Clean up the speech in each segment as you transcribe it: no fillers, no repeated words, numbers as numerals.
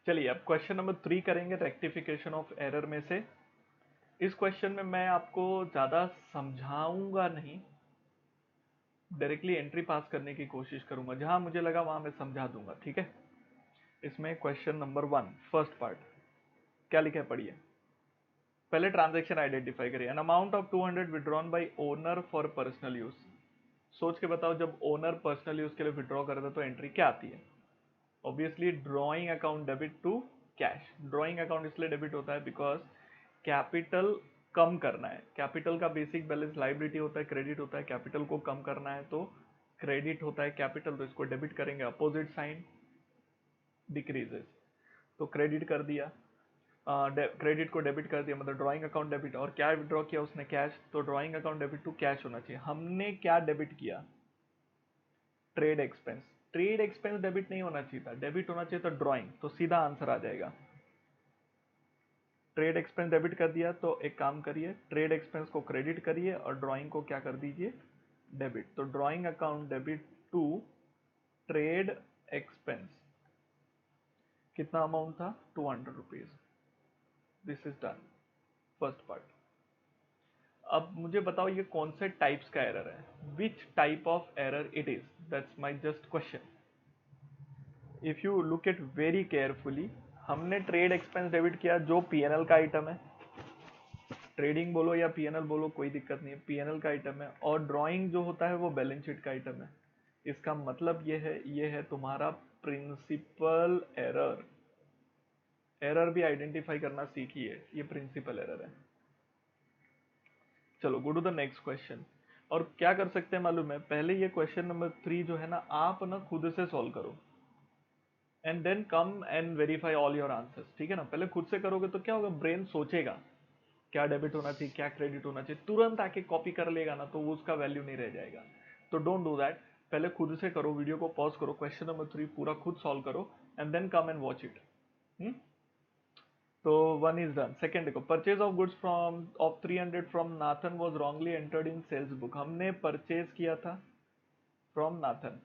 चलिए अब question number 3 करेंगे रेक्टिफिकेशन ऑफ एरर में से। इस क्वेश्चन में मैं आपको ज़्यादा समझाऊंगा नहीं, डायरेक्टली एंट्री पास करने की कोशिश करूंगा, जहां मुझे लगा वहां मैं समझा दूंगा, ठीक है। इसमें क्वेश्चन नंबर 1 फर्स्ट पार्ट क्या लिखा है पढ़िए। पहले ट्रांजैक्शन आइडेंटिफाई करिए। An amount of 200 withdrawn bye owner for personal use. सोच के बताओ, जब ओनर पर्सनल यूज के लिए विड्रॉ करता है तो एंट्री क्या आती है? Obviously drawing account debit to cash. Drawing account इसलिए डेबिट होता है बिकॉज कैपिटल कम करना है। कैपिटल का बेसिक बैलेंस लाइबिलिटी होता है, क्रेडिट होता है। कैपिटल को कम करना है तो क्रेडिट होता है कैपिटल, तो इसको डेबिट करेंगे, अपोजिट साइन डिक्रीजेस, तो क्रेडिट कर दिया। क्रेडिट को डेबिट कर दिया मतलब ड्रॉइंग अकाउंट डेबिट। और क्या विड्रॉ किया उसने? कैश, तो drawing account debit to cash होना चाहिए। हमने क्या डेबिट किया? Trade expense. Trade expense debit नहीं होना चाहिए था, डेबिट होना चाहिए था ड्रॉइंग, तो सीधा आंसर आ जाएगा। ट्रेड एक्सपेंस डेबिट कर दिया, तो एक काम करिए, ट्रेड एक्सपेंस को क्रेडिट करिए और ड्रॉइंग को क्या कर दीजिए? डेबिट। तो drawing account debit to trade expense, कितना अमाउंट था? 200 rupees. This is done first part. अब मुझे बताओ ये कौन से टाइप्स का एरर है, विच type of error it is, that's my just question. If you look it very carefully, हमने ट्रेड एक्सपेंस डेबिट किया जो पीएनएल का आइटम है, ट्रेडिंग बोलो या पीएनएल बोलो कोई दिक्कत नहीं है, पीएनएल का आइटम है। और ड्राइंग जो होता है वो बैलेंस शीट का आइटम है। इसका मतलब ये है तुम्हारा प्रिंसिपल एरर। एरर भी आइडेंटिफाई करना सीखिए, ये प्रिंसिपल एरर है। चलो go to the next question. और क्या कर सकते हैं मालूम है, पहले ये क्वेश्चन नंबर 3 जो है ना, आप ना खुद से सॉल्व करो and then come and verify all your answers, ठीक है ना। पहले खुद से करोगे तो क्या होगा, ब्रेन सोचेगा क्या डेबिट होना चाहिए, क्या क्रेडिट होना चाहिए, तुरंत आके कॉपी कर लेगा ना, तो वो उसका वैल्यू नहीं रह जाएगा। तो डोंट डू दैट, पहले खुद से करो, वीडियो को पॉज करो, क्वेश्चन नंबर 3 पूरा खुद सॉल्व करो and then come and watch it. तो 1 इज डन। सेकंड देखो, purchase of goods from of 300 from Nathan was wrongly entered in sales book. हमने परचेज किया था फ्रॉम नाथन,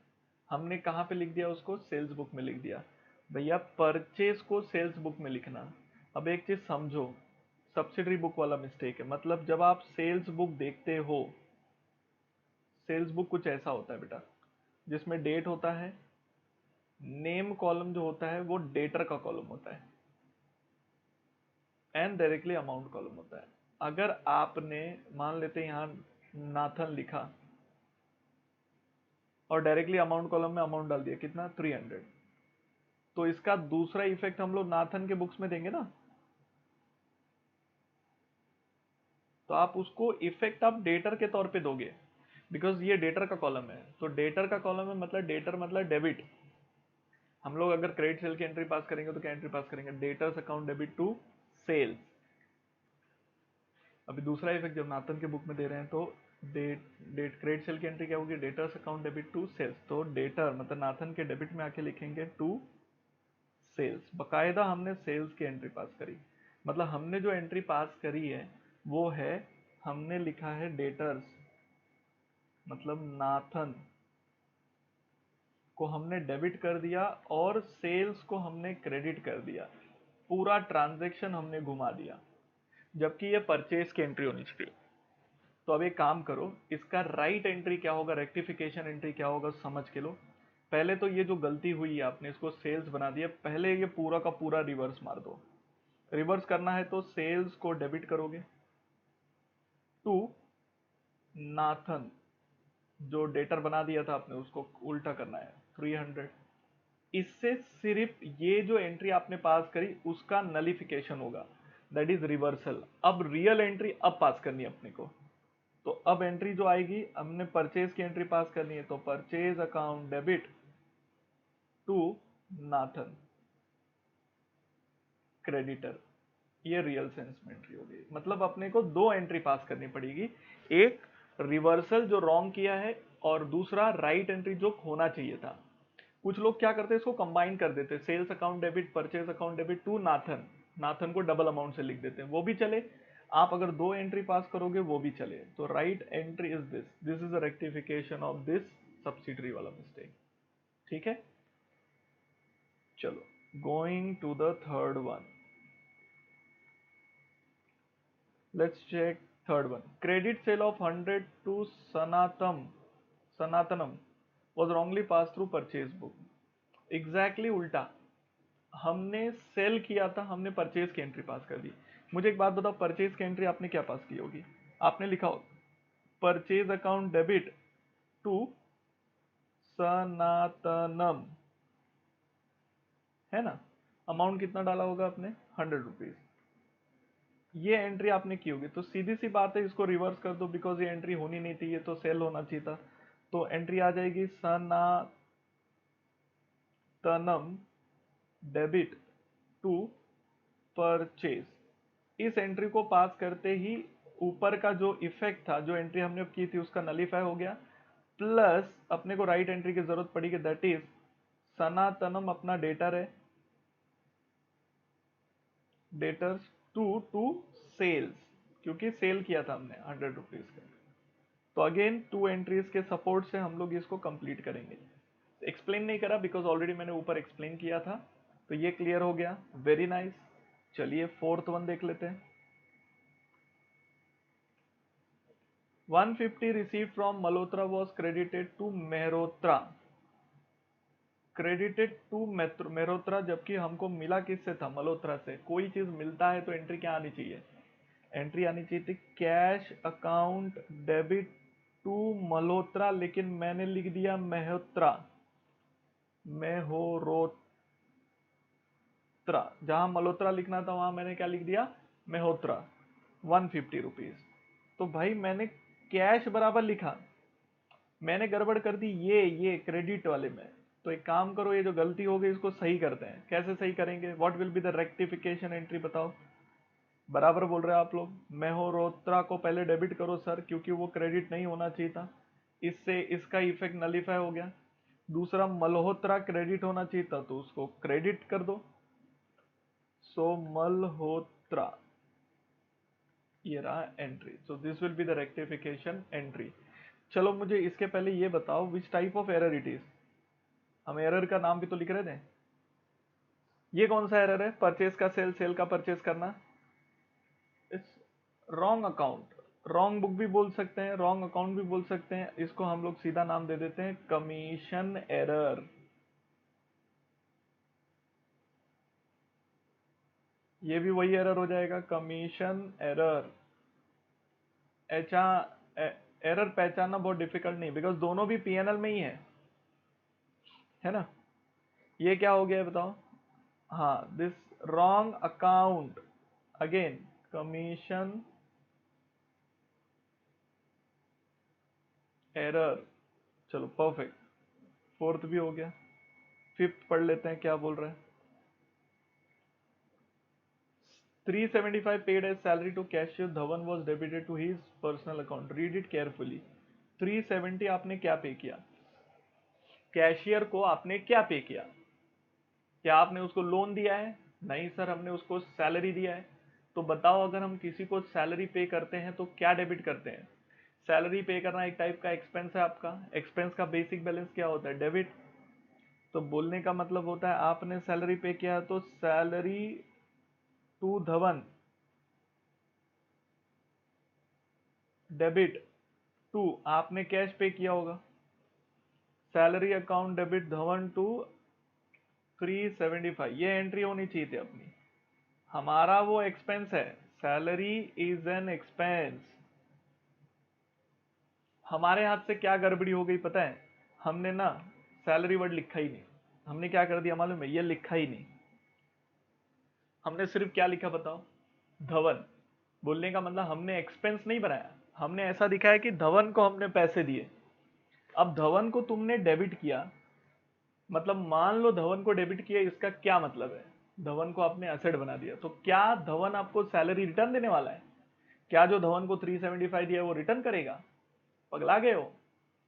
हमने कहाँ पे लिख दिया उसको? सेल्स बुक में लिख दिया। भैया परचेज को सेल्स बुक में लिखना। अब एक चीज समझो, सब्सिडरी बुक वाला मिस्टेक है। मतलब जब आप सेल्स बुक देखते हो, सेल्स बुक कुछ ऐसा होता है बेटा जिसमें डेट होता है, नेम कॉलम जो होता है वो डेटर का कॉलम होता है, एंड डायरेक्टली अमाउंट कॉलम होता है। अगर आपने मान लेते हैं यहां नाथन लिखा और डायरेक्टली अमाउंट कॉलम में अमाउंट डाल दिया, कितना? 300, तो इसका दूसरा इफेक्ट हम लोग नाथन के बुक्स में देंगे ना, तो आप उसको इफेक्ट आप डेटर के तौर पे दोगे, बिकॉज ये डेटर का कॉलम है। तो डेटर का कॉलम है मतलब डेटर मतलब डेबिट। हम लोग अगर क्रेडिट सेल की एंट्री पास करेंगे तो क्या एंट्री पास करेंगे? Debtors account debit to sales. अभी दूसरा इफेक्ट जब नाथन के बुक में दे रहे हैं तो डेट क्रेडिट सेल की एंट्री क्या होगी? Debtors account debit to sales. तो डेटर मतलब नाथन के डेबिट में आके लिखेंगे टू सेल्स। बकायदा हमने सेल्स की एंट्री पास करी, मतलब हमने जो एंट्री पास करी है वो है, हमने लिखा है डेटर्स, मतलब नाथन को हमने डेबिट कर दिया और सेल्स को हमने क्रेडिट कर दिया। पूरा ट्रांजैक्शन हमने घुमा दिया, जबकि ये परचेज की एंट्री होनी चाहिए। तो अब एक काम करो, इसका राइट एंट्री क्या होगा, रेक्टिफिकेशन एंट्री क्या होगा समझ के लो। पहले तो ये जो गलती हुई है आपने इसको सेल्स बना दिया, पहले ये पूरा का पूरा रिवर्स मार दो। रिवर्स करना है तो सेल्स को डेबिट करोगे टू नाथन, जो डेटर बना दिया था आपने उसको उल्टा करना है 300। इससे सिर्फ ये जो एंट्री आपने पास करी उसका नलिफिकेशन होगा, दैट इज रिवर्सल। अब रियल एंट्री अब पास करनी है अपने को। तो अब एंट्री जो आएगी, हमने परचेज की एंट्री पास करनी है, तो purchase account debit to Nathan creditor, ये रियल सेंस में एंट्री होगी। मतलब अपने को दो एंट्री पास करनी पड़ेगी, एक रिवर्सल जो रॉन्ग किया है और दूसरा राइट एंट्री जो होना चाहिए था। कुछ लोग क्या करते हैं, इसको कंबाइन कर देते हैं, sales account debit purchase account debit to Nathan, Nathan को डबल अमाउंट से लिख देते हैं, वो भी चले। आप अगर दो एंट्री पास करोगे वो भी चले। तो right entry is this is a rectification of this subsidiary वाला मिस्टेक, ठीक है। चलो Going to the third one. Let's check third one. Credit sale of 100 to Sanatanam was wrongly passed through purchase book. Exactly उल्टा, हमने cell किया था, हमने purchase की एंट्री पास कर दी। मुझे एक बात बताओ, परचेज की एंट्री आपने क्या पास की होगी? आपने लिखा हो परचेज अकाउंट डेबिट टू सनातनम, है ना? अमाउंट कितना डाला होगा आपने? 100 रुपीज। ये एंट्री आपने की होगी, तो सीधी सी बात है, इसको रिवर्स कर दो, बिकॉज ये एंट्री होनी नहीं थी, ये तो सेल होना चाहिए था। तो एंट्री आ जाएगी सनातनम डेबिट टू परचेज। इस एंट्री को पास करते ही ऊपर का जो इफेक्ट था, जो एंट्री हमने की थी, उसका नलीफाई हो गया। प्लस अपने को राइट एंट्री की जरूरत पड़ी कि दैट इज सनातनम अपना डेटर है, डेटर्स टू सेल्स, क्योंकि सेल किया था हमने 100 रुपीज का। तो अगेन 2 एंट्रीज के सपोर्ट से हम लोग इसको कंप्लीट करेंगे। एक्सप्लेन नहीं करा बिकॉज ऑलरेडी मैंने ऊपर एक्सप्लेन किया था, तो ये क्लियर हो गया। Very nice. चलिए फोर्थ वन देख लेते हैं। 150 received from Malhotra was credited to Mehrotra. Credited to Mehrotra, जबकि हमको मिला किससे था? मल्होत्रा से। कोई चीज मिलता है तो एंट्री क्या आनी चाहिए? एंट्री आनी चाहिए थी cash account debit to Malhotra, लेकिन मैंने लिख दिया मेहरोत्रा। जहां मल्होत्रा लिखना था वहां मैंने क्या लिख दिया? मेहरोत्रा। 150 रुपीज। तो भाई मैंने कैश बराबर लिखा, मैंने गड़बड़ कर दी ये क्रेडिट वाले में। तो एक काम करो, ये जो गलती हो गई इसको सही करते हैं। कैसे सही करेंगे? What will be the rectification entry, बताओ। बराबर बोल रहे हो आप लोग। मेहरोत्रा को पहले डेबिट करो सर, क्योंकि वो क्रेडिट नहीं होना चाहिए था, इससे इसका इफेक्ट नलीफाई हो गया। दूसरा, मल्होत्रा क्रेडिट होना चाहिए था, तो उसको क्रेडिट कर दो। सो मल्होत्रा, ये रहा entry. So this will be the rectification entry. चलो मुझे इसके पहले ये बताओ which type of error it is. हम एरर का नाम भी तो लिख रहे थे। ये कौन सा एरर है? परचेज का सेल, सेल का परचेज करना। इस रॉन्ग अकाउंट, रॉन्ग बुक भी बोल सकते हैं, रॉन्ग अकाउंट भी बोल सकते हैं। इसको हम लोग सीधा नाम दे देते हैं कमीशन एरर। ये भी वही एरर हो जाएगा, कमीशन एरर। एरर पहचानना बहुत डिफिकल्ट नहीं, बिकॉज दोनों भी पीएनएल में ही है ना? ये क्या हो गया बताओ? हाँ, this wrong account, again commission error. चलो परफेक्ट, फोर्थ भी हो गया। फिफ्थ पढ़ लेते हैं क्या बोल रहे हैं। 375 paid as salary to cashier Dhawan was debited to his personal account. Read it carefully. 370 आपने क्या पे किया? कैशियर को आपने क्या पे किया? क्या आपने उसको लोन दिया है? नहीं सर, हमने उसको सैलरी दिया है। तो बताओ, अगर हम किसी को सैलरी पे करते हैं तो क्या डेबिट करते हैं? सैलरी पे करना एक टाइप का एक्सपेंस है आपका। एक्सपेंस का बेसिक बैलेंस क्या होता है? डेबिट। तो बोलने का मतलब होता है आपने सैलरी पे किया तो salary to Dhawan debit to, आपने कैश पे किया होगा, salary account debit Dhawan to 375। ये एंट्री होनी चाहिए थी अपनी। हमारा वो एक्सपेंस है, सैलरी इज एन एक्सपेंस। हमारे हाथ से क्या गड़बड़ी हो गई पता है? हमने ना सैलरी वर्ड लिखा ही नहीं। हमने क्या कर दिया मालूम है? ये लिखा ही नहीं। हमने सिर्फ क्या लिखा बताओ? धवन। बोलने का मतलब हमने एक्सपेंस नहीं बनाया, हमने ऐसा दिखाया कि धवन को हमने पैसे दिए। अब धवन को तुमने डेबिट किया, मतलब मान लो धवन को डेबिट किया, इसका क्या मतलब है? धवन को आपने एसेट बना दिया, तो क्या धवन आपको सैलरी रिटर्न देने वाला है? क्या जो धवन को 375 दिया है वो रिटर्न करेगा? पगला गए हो?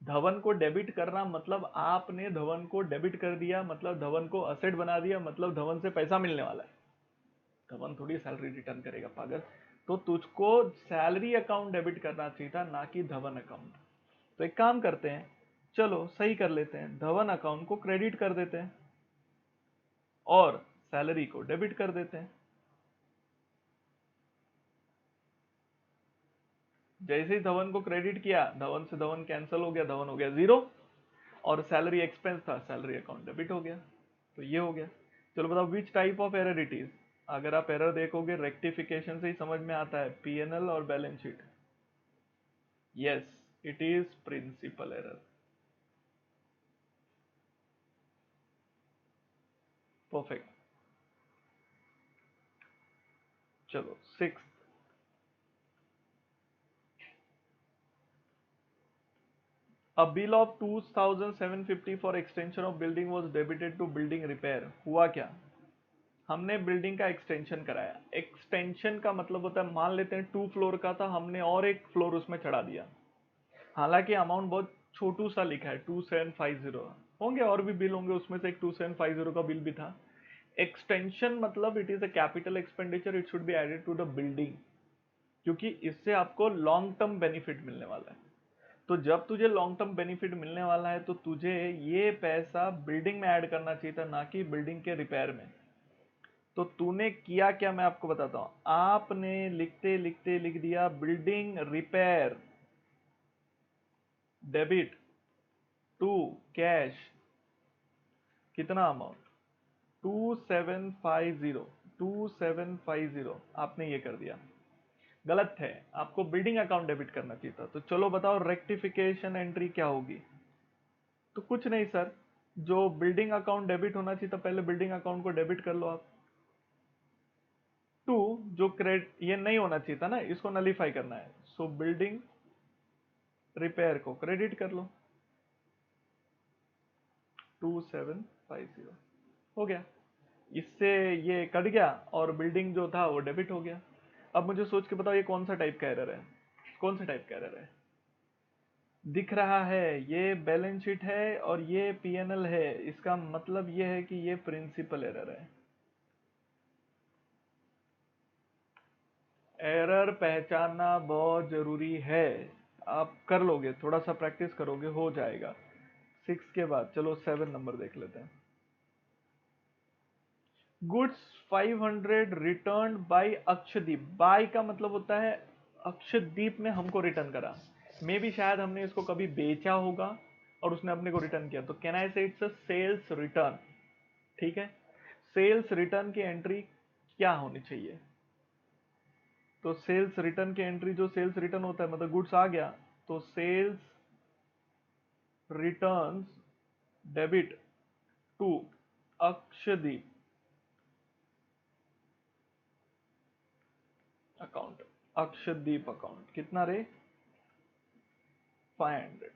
धवन को डेबिट करना मतलब आपने धवन को डेबिट कर दिया, मतलब धवन को असेट बना दिया, मतलब धवन से पैसा मिलने वाला है। धवन थोड़ी सैलरी रिटर्न करेगा पागल। तो तुझको सैलरी अकाउंट डेबिट करना चाहिए था, ना कि धवन अकाउंट। तो एक काम करते हैं, चलो सही कर लेते हैं, धवन अकाउंट को क्रेडिट कर देते हैं और सैलरी को डेबिट कर देते हैं। जैसे ही धवन को क्रेडिट किया, धवन से धवन कैंसिल हो गया, धवन हो गया जीरो, और सैलरी एक्सपेंस था, सैलरी अकाउंट डेबिट हो गया। तो ये हो गया। चलो बताओ which type of error it is. अगर आप एरर देखोगे रेक्टिफिकेशन से ही समझ में आता है, पीएनएल और balance sheet. Yes, it is principle error. Perfect. चलो 6, A bill of 2750 for extension of building was debited to building repair। हुआ क्या, हमने बिल्डिंग का एक्सटेंशन कराया। एक्सटेंशन का मतलब होता है, मान लेते हैं 2 फ्लोर का था, हमने और एक फ्लोर उसमें चढ़ा दिया। हालांकि अमाउंट बहुत छोटू सा लिखा है 2750, होंगे और भी बिल होंगे, उसमें से एक 2750 का बिल भी था। एक्सटेंशन मतलब it is a capital expenditure, it should be added to the building, क्योंकि इससे आपको लॉन्ग टर्म बेनिफिट मिलने वाला है। तो जब तुझे लॉन्ग टर्म बेनिफिट मिलने वाला है तो तुझे ये पैसा बिल्डिंग में ऐड करना चाहिए था, ना कि बिल्डिंग के रिपेयर में। तो तूने किया क्या, मैं आपको बताता हूं। आपने लिखते लिखते लिख दिया building repair debit to cash, कितना अमाउंट 2750, 2750 आपने ये कर दिया। गलत है, आपको बिल्डिंग अकाउंट डेबिट करना चाहिए था। तो चलो बताओ रेक्टिफिकेशन एंट्री क्या होगी। तो कुछ नहीं सर, जो बिल्डिंग अकाउंट डेबिट होना चाहिए था, पहले बिल्डिंग अकाउंट को डेबिट कर लो आप। टू, जो क्रेडिट, ये नहीं होना चाहिए था ना, इसको नलीफाई करना है। सो बिल्डिंग रिपेयर को क्रेडिट कर लो, 2750 हो गया। इससे ये कट गया और बिल्डिंग जो था वो डेबिट हो गया। अब मुझे सोच के बताओ ये कौन सा टाइप का एरर है, कौन सा टाइप का एरर है। दिख रहा है ये बैलेंस शीट है और ये पीएनएल है, इसका मतलब ये है कि ये प्रिंसिपल एरर है। एरर पहचानना बहुत जरूरी है, आप कर लोगे, थोड़ा सा प्रैक्टिस करोगे हो जाएगा। 6 के बाद चलो 7 नंबर देख लेते हैं। Goods 500 return by Akshdeep. By का मतलब होता है अक्षदीप ने हमको रिटर्न करा, मे भी शायद हमने इसको कभी बेचा होगा और उसने अपने को रिटर्न किया। तो कैन आई से इट्स अ सेल्स रिटर्न। ठीक है, सेल्स रिटर्न की एंट्री क्या होनी चाहिए। तो सेल्स रिटर्न की एंट्री, जो सेल्स रिटर्न होता है मतलब गुड्स आ गया, तो sales returns debit to Akshdeep account. Akshdeep account कितना रे, 500।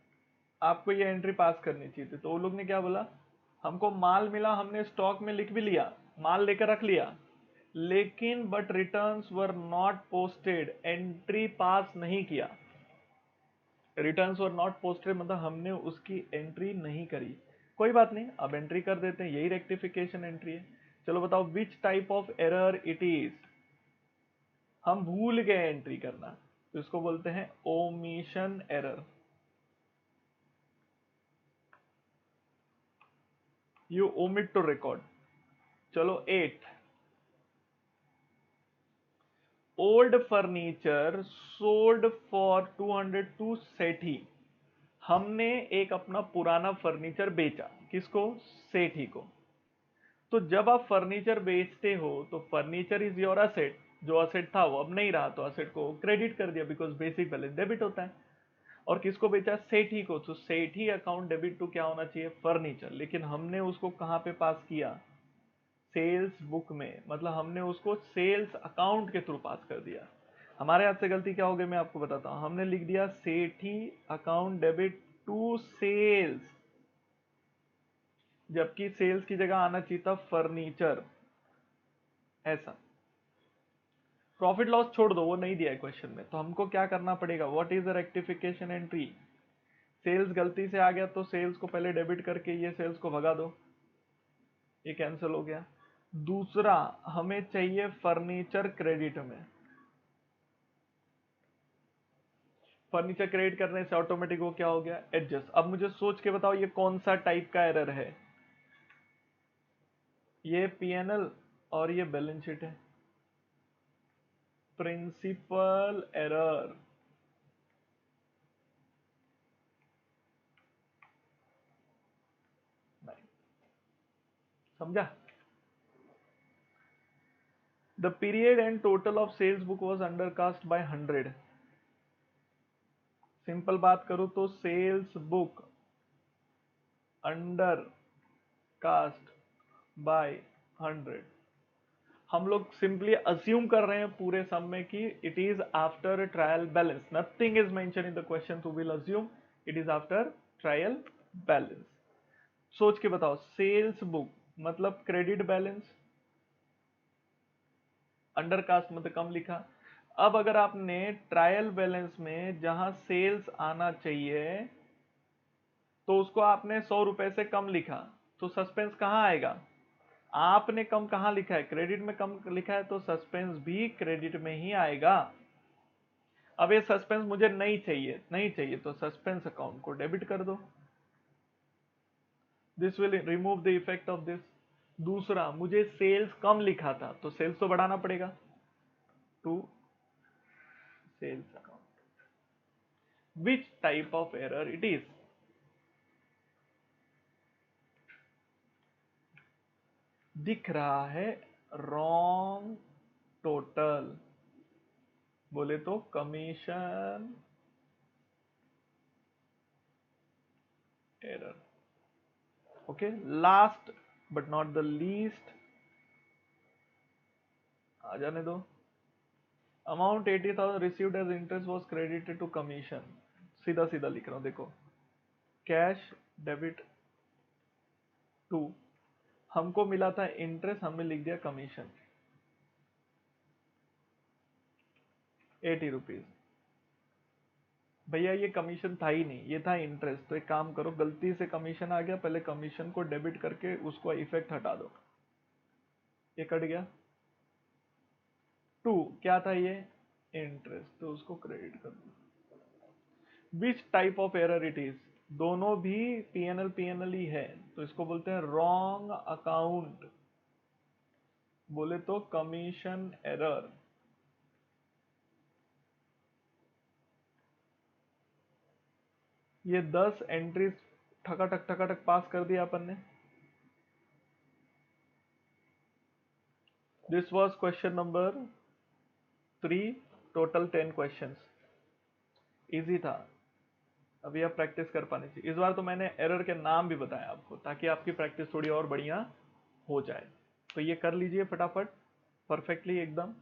आपको ये एंट्री पास करनी चाहिए थी। तो वो लोग ने क्या बोला, हमको माल मिला, हमने स्टॉक में लिख भी लिया, माल लेकर रख लिया, लेकिन but returns were not posted, entry पास नहीं किया। रिटर्न्स वर नॉट पोस्टेड मतलब हमने उसकी एंट्री नहीं करी। कोई बात नहीं, अब एंट्री कर देते हैं, यही रेक्टिफिकेशन एंट्री है। चलो बताओ which type of error it is. हम भूल गए एंट्री करना, तो इसको बोलते हैं omission error. You omit to record. चलो 8, old furniture sold for 200 to Sethi. हमने एक अपना पुराना फर्नीचर बेचा, किसको, सेठी को। तो जब आप फर्नीचर बेचते हो तो फर्नीचर इज योर असेट, जो असेट था वो अब नहीं रहा, तो असेट को क्रेडिट कर दिया, बिकॉज बेसिक बैलेंस डेबिट होता है। और किसको बेचा, सेठी को। तो सेठी अकाउंट डेबिट टू क्या होना चाहिए, फर्नीचर। लेकिन हमने उसको कहां पे पास किया, सेल्स बुक में, मतलब हमने उसको सेल्स अकाउंट के थ्रू पास कर दिया। हमारे हाथ से गलती क्या हो गई, मैं आपको बताता हूं। हमने लिख दिया सेठी अकाउंट डेबिट टू सेल्स, जबकि सेल्स की जगह आना चाहिए था फर्नीचर, ऐसा। प्रॉफिट लॉस छोड़ दो, वो नहीं दिया है क्वेश्चन में। तो हमको क्या करना पड़ेगा, what is the rectification entry. Sales गलती से आ गया तो सेल्स को पहले डेबिट करके ये सेल्स को भगा दो, ये कैंसिल हो गया। दूसरा, हमें चाहिए फर्नीचर क्रेडिट में। फर्नीचर क्रेडिट करने से ऑटोमेटिक वो क्या हो गया, एडजस्ट। अब मुझे सोच के बताओ ये कौन सा टाइप का एरर है। ये पीएनएल और ये बैलेंस शीट है। प्रिंसिपल एरर, समझा? The period end total of sales book was undercast by 100। Simple बात करूं तो sales book undercast by 100। हम लोग सिंपली अज्यूम कर रहे हैं पूरे सम में कि it is after trial balance, nothing is mention in the question, so will assume it is after trial balance. सोच के बताओ, सेल्स बुक मतलब क्रेडिट बैलेंस, अंडर कास्ट मतलब कम लिखा। अब अगर आपने ट्रायल बैलेंस में जहां सेल्स आना चाहिए तो उसको आपने 100 रुपए से कम लिखा, तो सस्पेंस कहां आएगा? आपने कम कहां लिखा है? क्रेडिट में कम लिखा है, तो सस्पेंस भी क्रेडिट में ही आएगा। अब ये सस्पेंस मुझे नहीं चाहिए, नहीं चाहिए तो सस्पेंस अकाउंट को डेबिट कर दो। This will remove the effect of this. दूसरा, मुझे सेल्स कम लिखा था तो सेल्स तो बढ़ाना पड़ेगा, to sales account. Which type of error it is? दिख रहा है रॉन्ग टोटल, बोले तो commission error. Okay, last but not the least, आ जाने दो। Amount 80,000 received as interest was credited to commission. सीधा सीधा लिख रहा हूं, देखो, कैश डेबिट टू, हमको मिला था इंटरेस्ट, हमने लिख दिया कमीशन 80 रुपीज। भैया ये कमीशन था ही नहीं, ये था इंटरेस्ट। तो एक काम करो, गलती से कमीशन आ गया, पहले कमीशन को डेबिट करके उसको इफेक्ट हटा दो। ये कट गया। टू क्या था? ये इंटरेस्ट, तो उसको क्रेडिट कर दो। विच type of error it is? दोनों भी पीएनएल ही है, तो इसको बोलते हैं रॉन्ग अकाउंट, बोले तो कमीशन एरर। ये 10 एंट्रीज ठकाठक पास कर दिया अपन ने। This was question number 3, total 10 questions. Easy था, अभी आप प्रैक्टिस कर पाने चाहिए। इस बार तो मैंने एरर के नाम भी बताया आपको, ताकि आपकी प्रैक्टिस थोड़ी और बढ़िया हो जाए। तो ये कर लीजिए फटाफट, परफेक्टली एकदम।